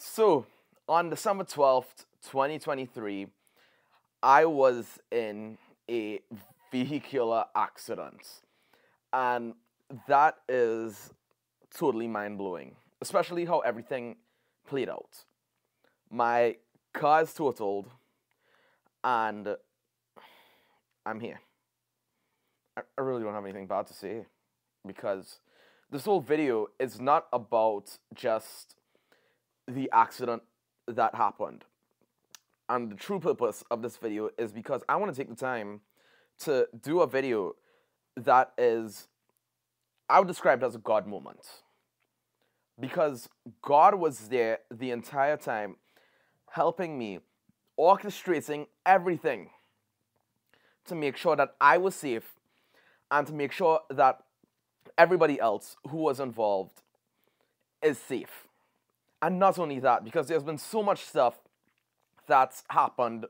So, on December 12th, 2023, I was in a vehicular accident. And that is totally mind blowing, especially how everything played out. My car is totaled, and I'm here. I really don't have anything bad to say because this whole video is not about just the accident that happened. And the true purpose of this video is because I want to take the time to do a video that is, I would describe it as a God moment. Because God was there the entire time helping me, orchestrating everything to make sure that I was safe and to make sure that everybody else who was involved is safe. And not only that, because there's been so much stuff that's happened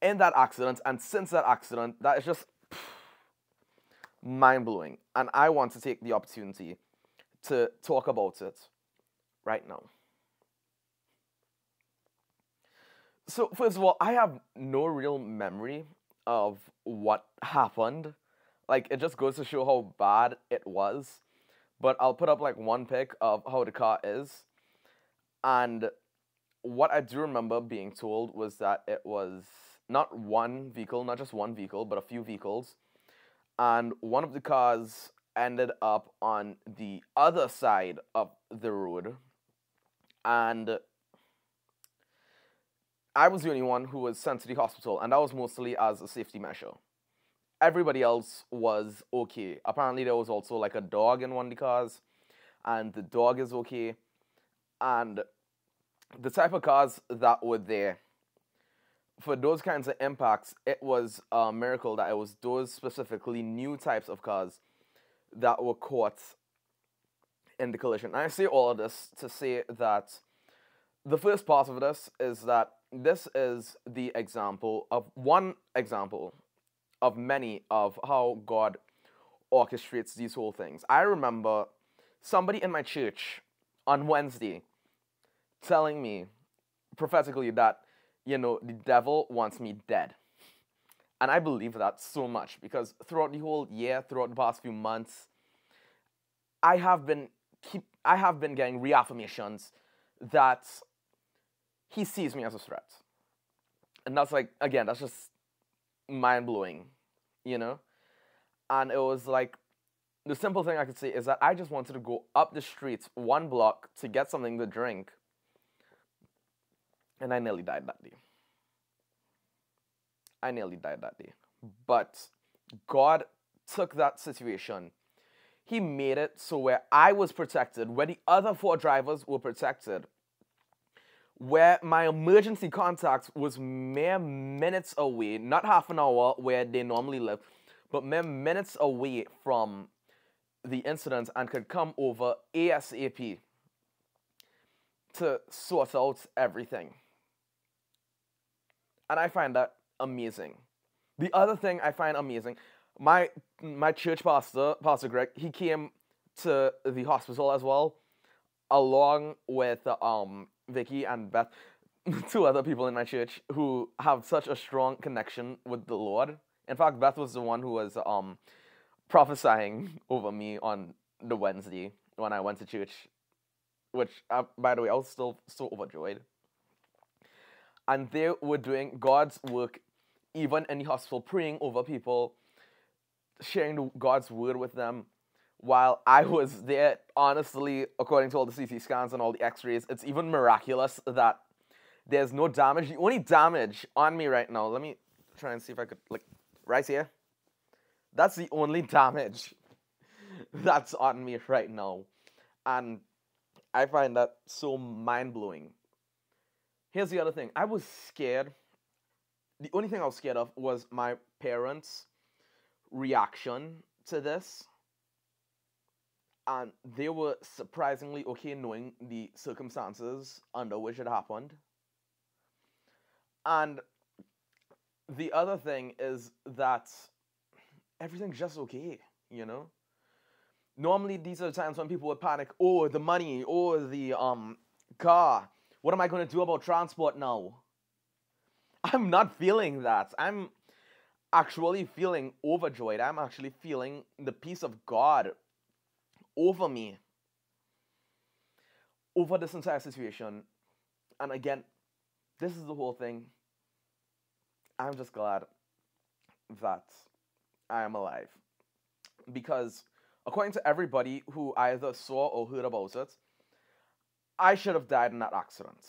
in that accident and since that accident that is just mind-blowing. And I want to take the opportunity to talk about it right now. So first of all, I have no real memory of what happened. Like, it just goes to show how bad it was. But I'll put up like one pic of how the car is. And what I do remember being told was that it was not one vehicle, not just one vehicle, but a few vehicles. And one of the cars ended up on the other side of the road. And I was the only one who was sent to the hospital, and that was mostly as a safety measure. Everybody else was okay. Apparently there was also like a dog in one of the cars, and the dog is okay. And the type of cars that were there, for those kinds of impacts, it was a miracle that it was those specifically new types of cars that were caught in the collision. And I say all of this to say that the first part of this is that this is the example of one example of many of how God orchestrates these whole things. I remember somebody in my church on Wednesday telling me prophetically that, you know, the devil wants me dead. And I believe that so much because throughout the whole year, throughout the past few months, I have been getting reaffirmations that he sees me as a threat. And that's like, again, that's just mind-blowing, you know? And it was like, the simple thing I could say is that I just wanted to go up the street one block to get something to drink. And I nearly died that day. I nearly died that day. But God took that situation. He made it so where I was protected, where the other 4 drivers were protected, where my emergency contact was mere minutes away, not half an hour where they normally live, but mere minutes away from the incident and could come over ASAP to sort out everything. And I find that amazing. The other thing I find amazing, my church pastor, Pastor Greg, he came to the hospital as well, along with Vicky and Beth, 2 other people in my church who have such a strong connection with the Lord. In fact, Beth was the one who was prophesying over me on the Wednesday when I went to church, which, by the way, I was still so overjoyed. And they were doing God's work even in the hospital, praying over people, sharing God's word with them, while I was there. Honestly, according to all the CT scans and all the x-rays, it's even miraculous that there's no damage. The only damage on me right now, let me try and see if I could, like, right here. That's the only damage that's on me right now. And I find that so mind-blowing. Here's the other thing. I was scared. The only thing I was scared of was my parents' reaction to this. And they were surprisingly okay knowing the circumstances under which it happened. And the other thing is that everything's just okay, you know? Normally, these are the times when people would panic, oh, the money, or the car, What am I going to do about transport now? I'm not feeling that. I'm actually feeling overjoyed. I'm actually feeling the peace of God over me, over this entire situation. And again, this is the whole thing. I'm just glad that I am alive. Because according to everybody who either saw or heard about it, I should have died in that accident.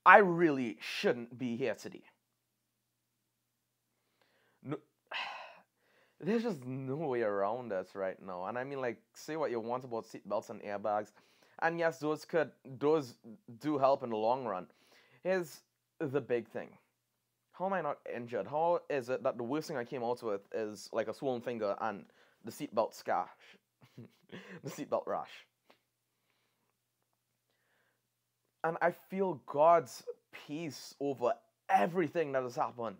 I really shouldn't be here today. No, there's just no way around this right now. And I mean, like, say what you want about seatbelts and airbags. And yes, those do help in the long run. Here's the big thing. How am I not injured? How is it that the worst thing I came out with is like a swollen finger and the seatbelt scar, the seatbelt rash? And I feel God's peace over everything that has happened.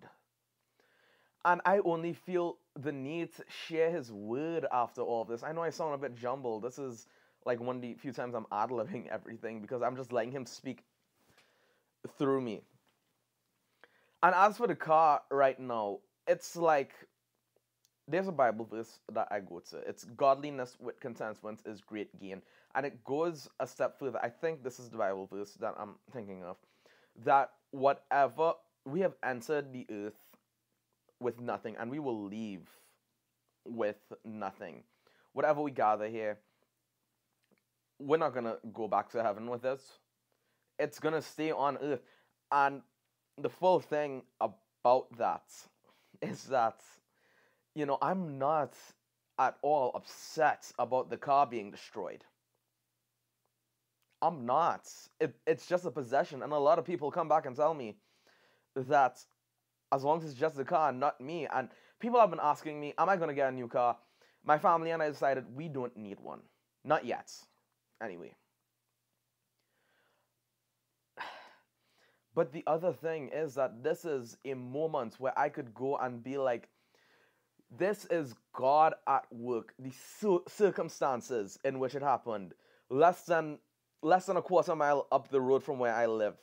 And I only feel the need to share his word after all of this. I know I sound a bit jumbled. This is like one of the few times I'm ad-libbing everything because I'm just letting him speak through me. And as for the car right now, it's like, there's a Bible verse that I go to. It's godliness with contentment is great gain. And it goes a step further. I think this is the Bible verse that I'm thinking of. That whatever, we have entered the earth with nothing, and we will leave with nothing. Whatever we gather here, we're not going to go back to heaven with this. It's going to stay on earth. And the full thing about that is that, you know, I'm not at all upset about the car being destroyed. I'm not. It's just a possession. And a lot of people come back and tell me that as long as it's just the car, not me. And people have been asking me, am I going to get a new car? My family and I decided we don't need one. Not yet. Anyway. But the other thing is that this is a moment where I could go and be like, this is God at work. The circumstances in which it happened. Less than a quarter mile up the road from where I live.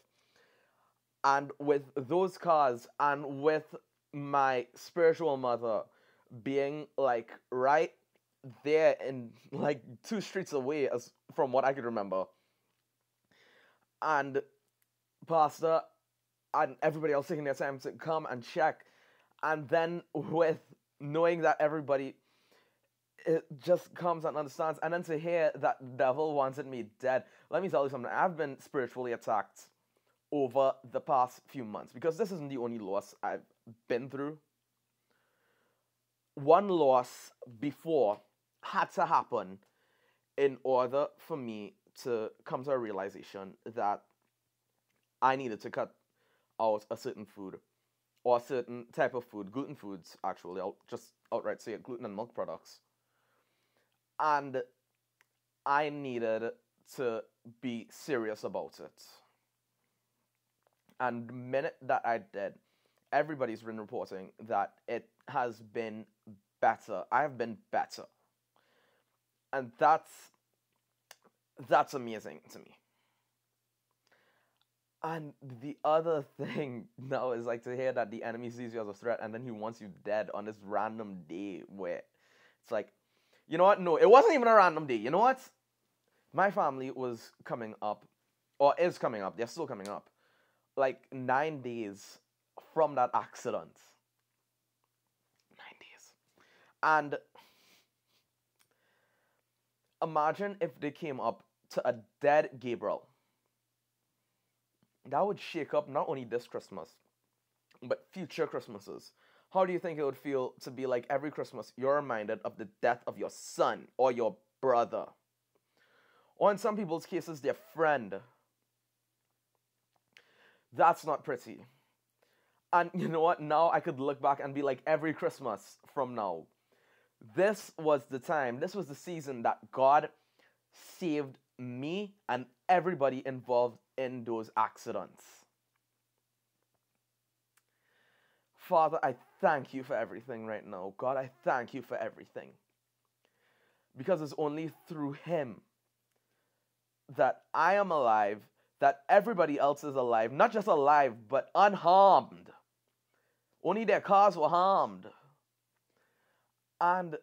And with those cars and with my spiritual mother being like right there in like 2 streets away as from what I could remember. And Pastor and everybody else taking their time to come and check. And then with knowing that everybody it just comes and understands. And then to hear that the devil wanted me dead. Let me tell you something. I've been spiritually attacked over the past few months. Because this isn't the only loss I've been through. One loss before had to happen in order for me to come to a realization that I needed to cut out a certain food or a certain type of food, gluten foods actually, I'll just outright say it, gluten and milk products. And I needed to be serious about it. And the minute that I did, everybody's been reporting that it has been better. I have been better. And that's amazing to me. And the other thing now is like to hear that the enemy sees you as a threat and then he wants you dead on this random day where it's like, you know what? No, it wasn't even a random day. You know what? My family was coming up, or is coming up. They're still coming up. Like 9 days from that accident. 9 days. And imagine if they came up to a dead Gabriel. That would shake up not only this Christmas, but future Christmases. How do you think it would feel to be like every Christmas you're reminded of the death of your son or your brother? Or in some people's cases, their friend. That's not pretty. And you know what? Now I could look back and be like, every Christmas from now, this was the time, this was the season that God saved me and everybody involved in those accidents. Father, I thank you for everything right now. God, I thank you for everything. Because it's only through him that I am alive, that everybody else is alive, not just alive, but unharmed. Only their cars were harmed. And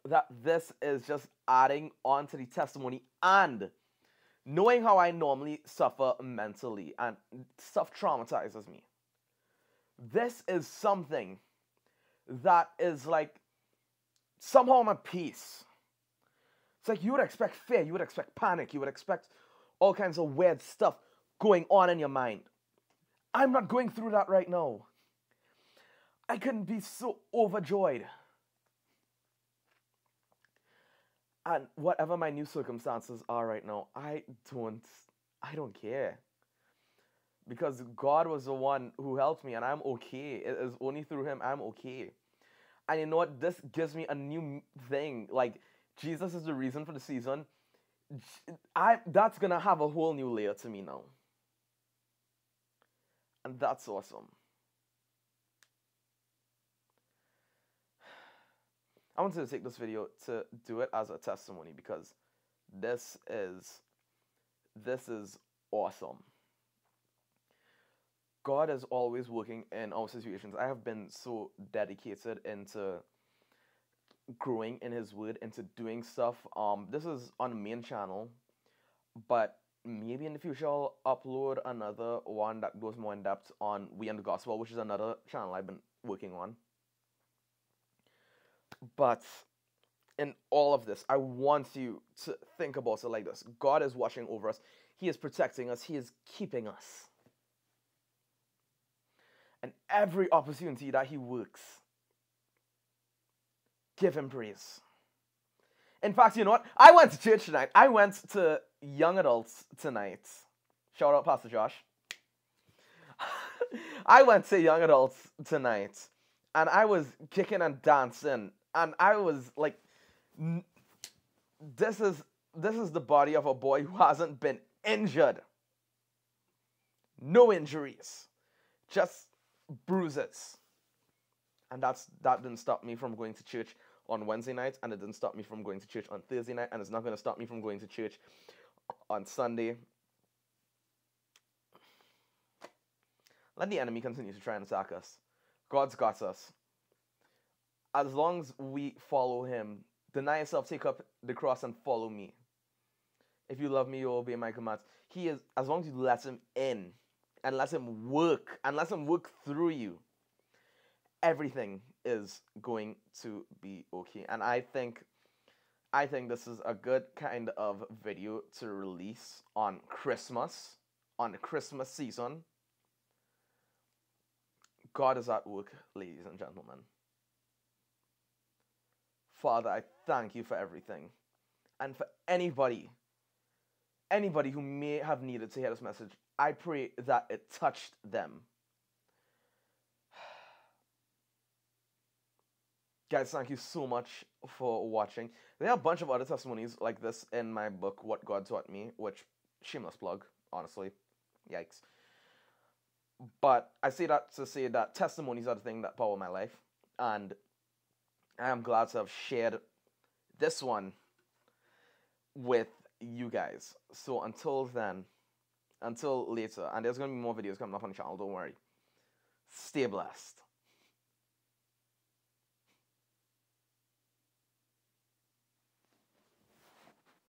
that this is just adding on to the testimony, and knowing how I normally suffer mentally and stuff traumatizes me. This is something that is like somehow I'm at peace. It's like you would expect fear, you would expect panic, you would expect all kinds of weird stuff going on in your mind. I'm not going through that right now. I couldn't be so overjoyed. And whatever my new circumstances are right now, I don't care. Because God was the one who helped me, and I'm okay. It is only through him I'm okay. And you know what? This gives me a new thing. Like, Jesus is the reason for the season. That's going to have a whole new layer to me now. And that's awesome. I wanted to take this video to do it as a testimony because this is awesome. God is always working in our situations. I have been so dedicated into growing in his word, into doing stuff. This is on the main channel, but maybe in the future I'll upload another one that goes more in depth on We and the Gospel, which is another channel I've been working on. But in all of this, I want you to think about it like this. God is watching over us. He is protecting us. He is keeping us. And every opportunity that he works, give him praise. In fact, you know what? I went to church tonight. I went to young adults tonight. Shout out Pastor Josh. I went to young adults tonight. And I was kicking and dancing. And I was like, this is the body of a boy who hasn't been injured. No injuries. Just bruises. And that didn't stop me from going to church on Wednesday night, and it didn't stop me from going to church on Thursday night, and it's not going to stop me from going to church on Sunday. Let the enemy continue to try and attack us. God's got us. As long as we follow him, deny yourself, take up the cross, and follow me. If you love me, you obey my commands. He is, as long as you let him in, and let him work through you, everything is going to be okay. And I think this is a good kind of video to release on Christmas, on the Christmas season. God is at work, ladies and gentlemen. Father, I thank you for everything. And for anybody who may have needed to hear this message, I pray that it touched them. Guys, thank you so much for watching. There are a bunch of other testimonies like this in my book, What God Taught Me, which, shameless plug, honestly. Yikes. But I say that to say that testimonies are the thing that power my life. And I am glad to have shared this one with you guys. So until then, until later, and there's going to be more videos coming up on the channel, don't worry. Stay blessed.